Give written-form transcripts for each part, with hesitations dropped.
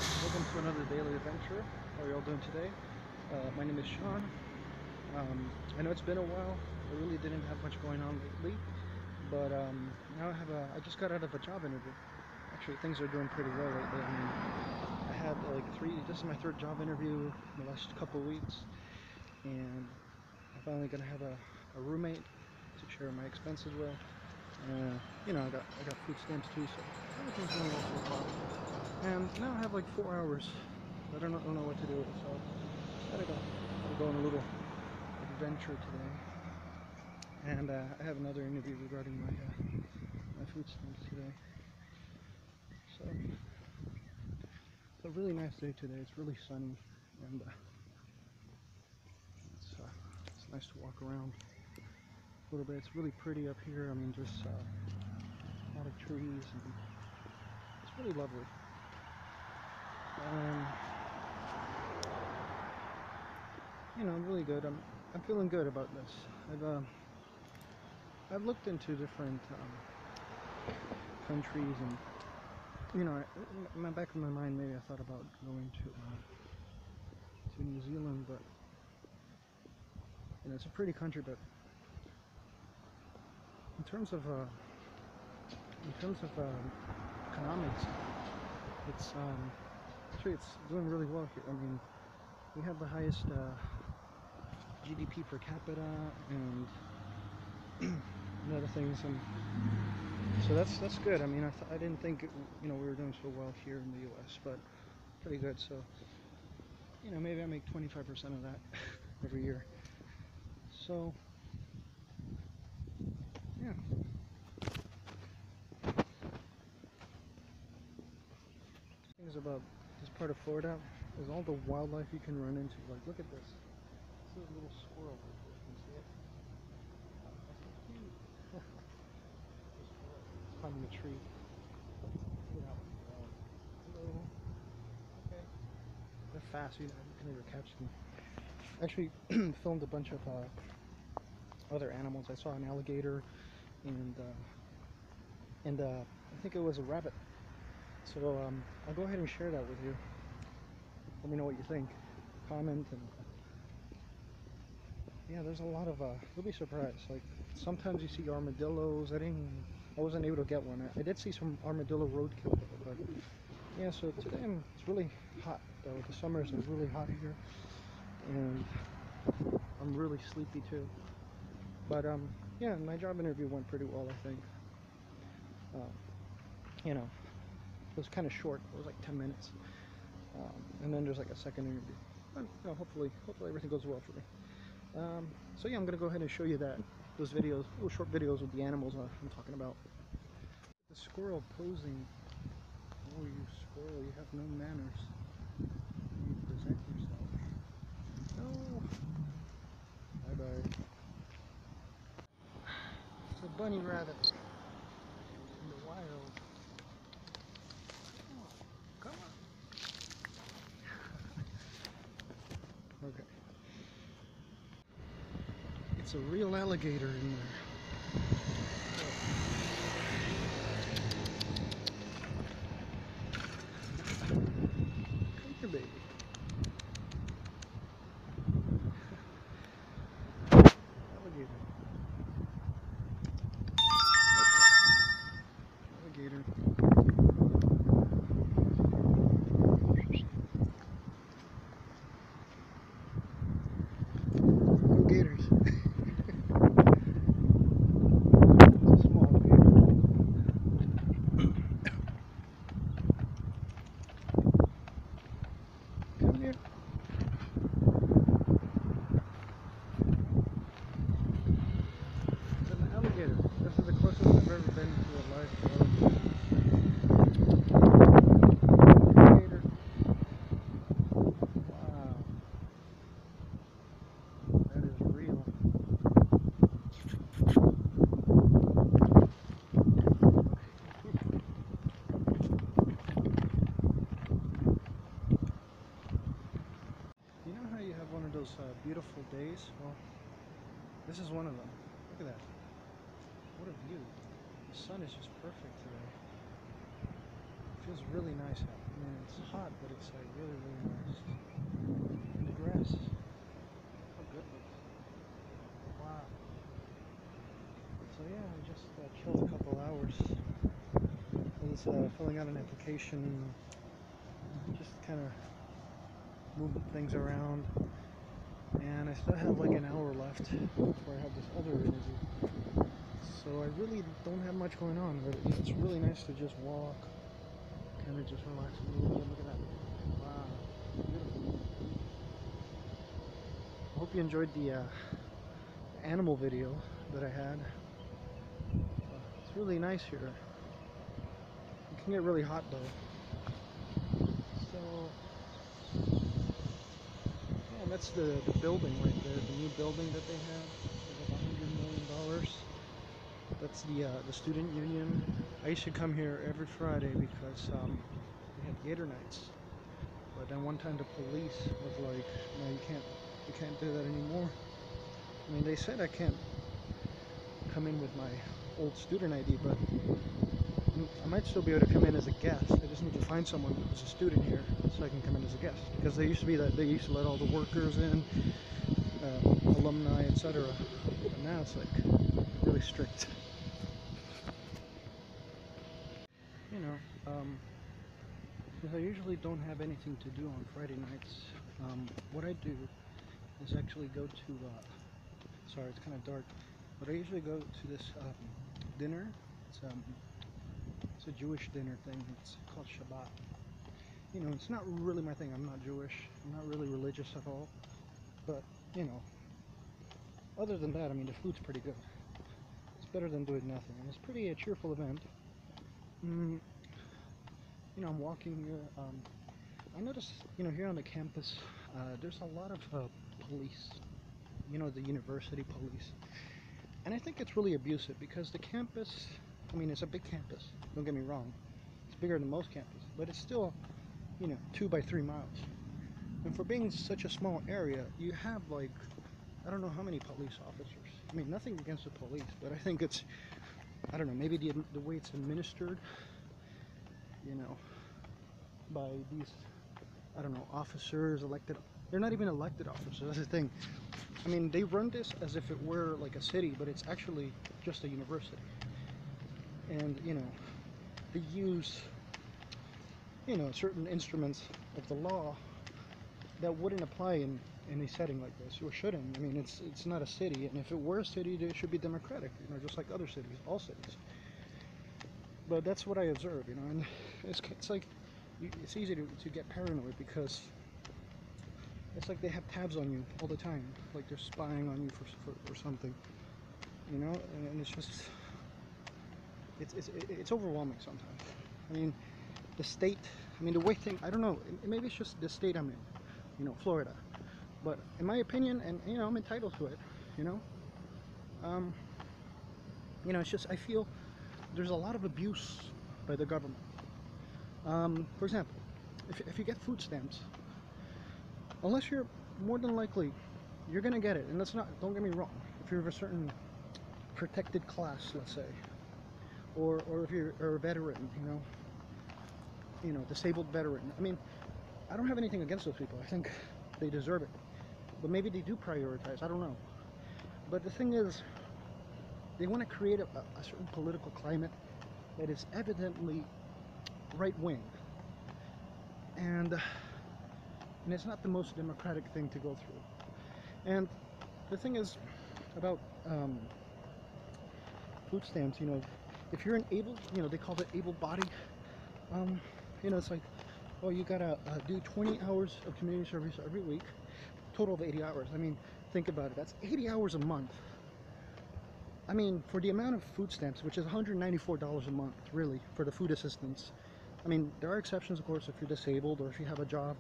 Welcome to another daily adventure. How are y'all doing today? My name is Sean. I know it's been a while. I really didn't have much going on lately, but now I just got out of a job interview. Actually, things are doing pretty well lately. I mean, I had like this is my third job interview in the last couple weeks, and I'm finally gonna have a roommate to share my expenses with. I got food stamps too, so everything's going well so far. And now I have like 4 hours. I don't know what to do, so gotta go on a little adventure today. And I have another interview regarding my food stamps today. So it's a really nice day today. It's really sunny, and it's nice to walk around a little bit. It's really pretty up here. I mean, just a lot of trees, and it's really lovely. Um, I'm really good. I'm feeling good about this. I've looked into different countries, and in the back of my mind, maybe I thought about going to New Zealand, but it's a pretty country. But in terms of economics, it's doing really well here. I mean, we have the highest GDP per capita and other things, and so that's good. I mean, I didn't think we were doing so well here in the U.S., but pretty good. So maybe I make 25% of that every year. So yeah. Things about this part of Florida is all the wildlife you can run into. Like, look at this. This is a little squirrel right here. Can you see it? That's so cute. The squirrel. It's climbing a tree. Look at that one. Hello. Okay. They're fast. You can never catch them. Actually, filmed a bunch of other animals. I saw an alligator, and I think it was a rabbit. So I'll go ahead and share that with you. Let me know what you think. Comment, and yeah, there's a lot of you'll be surprised. Like, sometimes you see armadillos. I wasn't able to get one. I did see some armadillo roadkill, but yeah. So today it's really hot though. The summers are really hot here, and I'm really sleepy too. But yeah, my job interview went pretty well, I think. Uh, you know, it was kind of short. It was like 10 minutes, and then there's like a second interview. But hopefully everything goes well for me. So yeah, I'm gonna go ahead and show you those videos, little short videos with the animals I'm talking about. The squirrel posing. Oh, you squirrel, you have no manners. You present yourself. No. Bye bye. It's a bunny rabbit in the wild. Oh, come on. Okay. It's a real alligator in there. Come here, baby. Alligator. Alligator. No gators. It's a small gator. Come here. It's an alligator. This is the closest I've ever been to a live alligator. Alligator. Wow. That is real. You know how you have one of those beautiful days? Well, this is one of them. Look at that. What a view. The sun is just perfect today. It feels really nice out. I mean, It's hot, but it's like really, really nice. And the grass, how good it looks. Wow. So yeah, I just killed a couple hours. I was filling out an application, just kind of moving things around, and I still have like an hour left before I have this other interview. So I really don't have much going on, but it's really nice to just walk, kind of just relax a little bit. Look at that. Wow, beautiful. I hope you enjoyed the animal video that I had. It's really nice here. It can get really hot though. So yeah, that's the building right there, the new building that they have. It's like $100 million. That's the student union. I used to come here every Friday because they had Gator nights. But then one time the police was like, "No, you can't do that anymore." I mean, they said I can't come in with my old student ID, but I might still be able to come in as a guest. I just need to find someone who's a student here so I can come in as a guest. Because they used to be that they used to let all the workers in, alumni, etc. But now it's like really strict. You know, because I usually don't have anything to do on Friday nights. What I do is actually go to, sorry, it's kind of dark, but I usually go to this dinner. It's a Jewish dinner thing. It's called Shabbat. You know, it's not really my thing. I'm not Jewish. I'm not really religious at all. But, you know, other than that, I mean, the food's pretty good. It's better than doing nothing. And it's pretty a cheerful event. You know, I'm walking here. I noticed, you know, here on the campus, there's a lot of police. You know, the university police. And I think it's really abusive because the campus, I mean, it's a big campus. Don't get me wrong. It's bigger than most campuses. But it's still, you know, 2 by 3 miles. And for being such a small area, you have like, I don't know how many police officers. I mean, nothing against the police, but I think it's, I don't know, maybe the way it's administered, you know, by these, I don't know, officers, elected. They're not even elected officers, that's the thing. I mean, they run this as if it were like a city, but it's actually just a university. And, you know, they use, you know, certain instruments of the law that wouldn't apply in a setting like this, or shouldn't. I mean, it's not a city, and if it were a city, it should be democratic, you know, just like other cities, all cities. But that's what I observe, you know, and it's like, it's easy to get paranoid because it's like they have tabs on you all the time, like they're spying on you for something, you know, and it's just, it's overwhelming sometimes. I mean, the state, I mean, the way thing, I don't know, maybe it's just the state I'm in, you know, Florida. But in my opinion, and you know, I'm entitled to it, you know, you know, it's just, I feel there's a lot of abuse by the government. For example, if you get food stamps, unless you're, more than likely, you're gonna get it, and that's not, don't get me wrong, if you're of a certain protected class, let's say, or if you're a veteran, you know, disabled veteran. I mean, I don't have anything against those people. I think they deserve it, but maybe they do prioritize. I don't know. But the thing is, they want to create a certain political climate that is evidently right-wing, and it's not the most democratic thing to go through. And the thing is about food stamps, you know, if you're an able, you know, they call it able-bodied, you know, it's like, oh, you gotta do 20 hours of community service every week, total of 80 hours. I mean, think about it, that's 80 hours a month. I mean, for the amount of food stamps, which is $194 a month, really, for the food assistance. I mean, there are exceptions, of course, if you're disabled or if you have a job,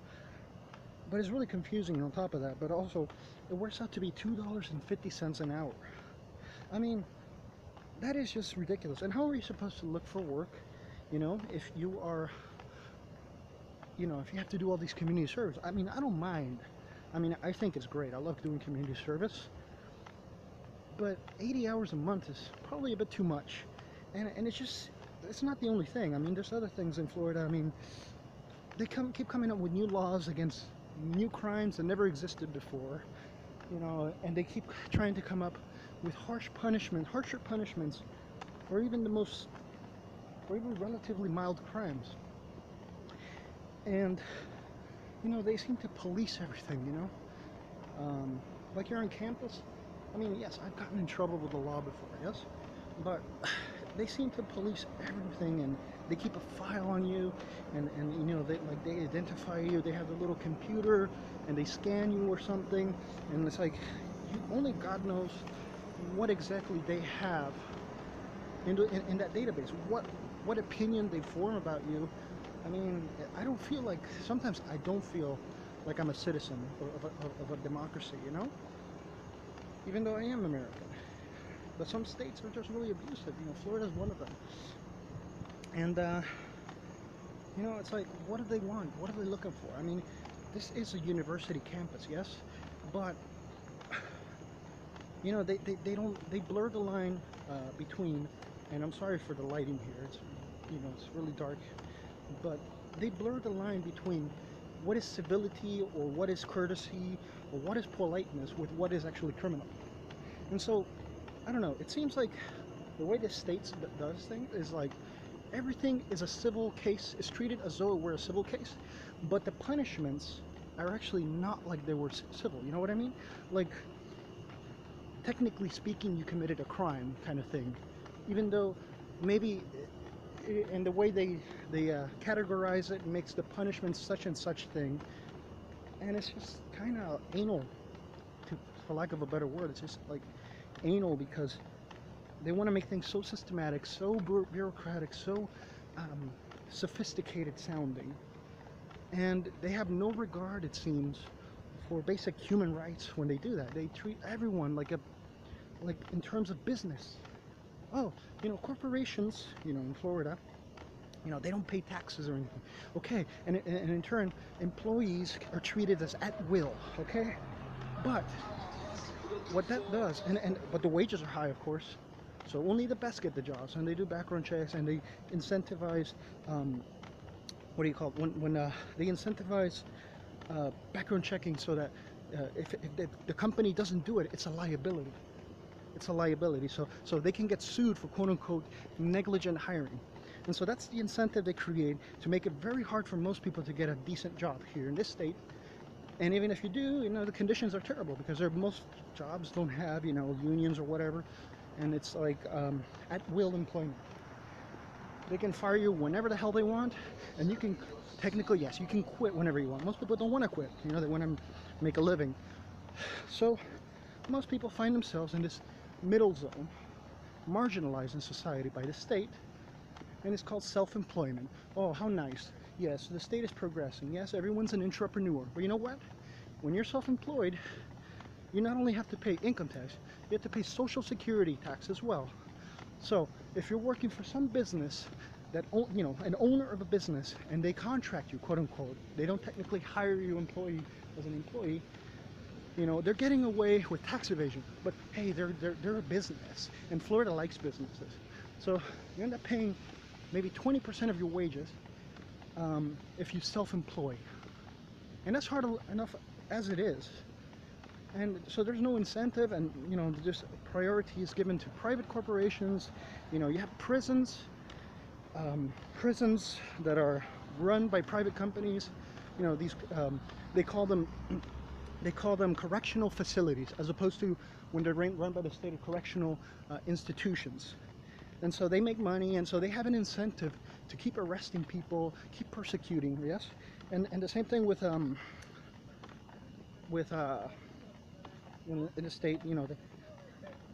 but it's really confusing on top of that. But also, it works out to be $2.50 an hour. I mean, that is just ridiculous. And how are you supposed to look for work, you know, if you are, you know, if you have to do all these community service? I mean, I don't mind. I mean, I think it's great. I love doing community service. But 80 hours a month is probably a bit too much. And it's just, it's not the only thing. I mean, there's other things in Florida. I mean, they keep coming up with new laws against new crimes that never existed before, you know, and they keep trying to come up with harsher punishments, or even or even relatively mild crimes. And you know, they seem to police everything, you know. Like you're on campus. I mean, yes, I've gotten in trouble with the law before, yes, but they seem to police everything, and they keep a file on you, and you know, they identify you. They have a little computer, and they scan you or something, and it's like only God knows what exactly they have in that database. What opinion they form about you. I mean, sometimes I don't feel like I'm a citizen of a democracy, you know? Even though I am American. But some states are just really abusive, you know, Florida's one of them. And, you know, it's like, what do they want? What are they looking for? I mean, this is a university campus, yes? But, you know, they blur the line between, and I'm sorry for the lighting here, it's, you know, it's really dark, but they blur the line between what is civility or what is courtesy or what is politeness with what is actually criminal. And so, I don't know, it seems like the way the state does things is like everything is a civil case, is treated as though it were a civil case, but the punishments are actually not like they were civil, you know what I mean? Like, technically speaking, you committed a crime kind of thing, even though maybe in the way they categorize it makes the punishment such and such thing, and it's just kind of anal, for lack of a better word. It's just like anal, because they want to make things so systematic, so bureaucratic, so sophisticated sounding, and they have no regard, it seems, for basic human rights when they do that. They treat everyone like in terms of business. Oh, you know, corporations, you know, in Florida, you know, they don't pay taxes or anything. Okay, and in turn, employees are treated as at will, okay? But what that does, but the wages are high, of course, so only the best get the jobs, and they do background checks, and they incentivize, what do you call it, when they incentivize background checking, so that if the company doesn't do it, it's a liability. It's a liability, so they can get sued for quote-unquote negligent hiring. And so that's the incentive they create to make it very hard for most people to get a decent job here in this state. And even if you do, you know, the conditions are terrible, because most jobs don't have, you know, unions or whatever, and it's like at-will employment. They can fire you whenever the hell they want, and you can technically, yes, you can quit whenever you want. Most people don't want to quit, you know, they want to make a living. So most people find themselves in this middle zone, marginalized in society by the state, and it's called self-employment. Oh, how nice. Yes, the state is progressing. Yes, everyone's an entrepreneur. But you know what? When you're self-employed, you not only have to pay income tax, you have to pay social security tax as well. So if you're working for some business that, you know, an owner of a business, and they contract you, quote unquote, they don't technically hire you as an employee, you know, they're getting away with tax evasion. But hey, they're a business, and Florida likes businesses. So you end up paying maybe 20% of your wages if you self-employ. And that's hard enough as it is. And so there's no incentive, and you know, just priority is given to private corporations. You know, you have prisons that are run by private companies. You know, these they call them correctional facilities, as opposed to when they're run by the state, of correctional institutions. And so they make money, and so they have an incentive to keep arresting people, keep persecuting, yes? And the same thing with in the state, you know,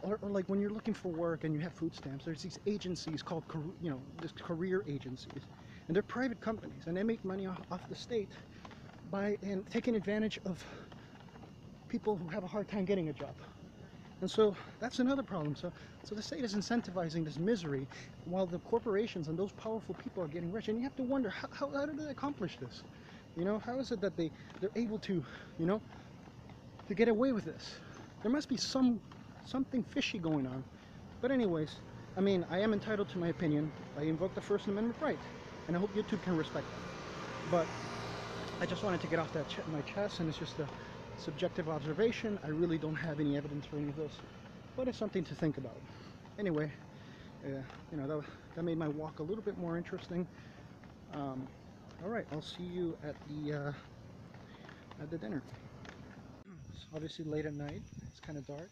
or like when you're looking for work and you have food stamps, there's these agencies called, you know, just career agencies, and they're private companies, and they make money off the state by taking advantage of people who have a hard time getting a job. And so that's another problem. So the state is incentivizing this misery, while the corporations and those powerful people are getting rich. And you have to wonder, how do they accomplish this? You know, how is it that they're able to, you know, to get away with this? There must be something fishy going on. But anyways, I mean, I am entitled to my opinion. I invoke the First Amendment right, and I hope YouTube can respect that. But I just wanted to get off that my chest, and it's just a subjective observation. I really don't have any evidence for any of this, but it's something to think about. Anyway, you know, that made my walk a little bit more interesting. All right, I'll see you at the dinner. It's obviously late at night. It's kind of dark,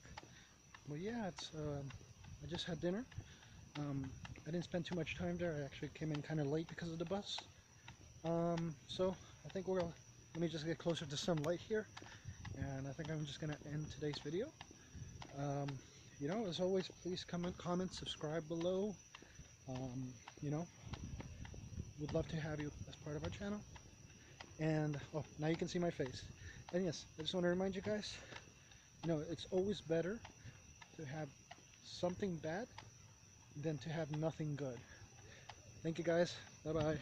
but yeah, it's I just had dinner. I didn't spend too much time there. I actually came in kind of late because of the bus. So I think let me just get closer to some light here, and I think I'm just gonna end today's video. Um, you know, as always, please comment, subscribe below. You know, we'd love to have you as part of our channel. And oh, now you can see my face. And yes, I just want to remind you guys, you know, it's always better to have something bad than to have nothing good. Thank you guys. Bye bye.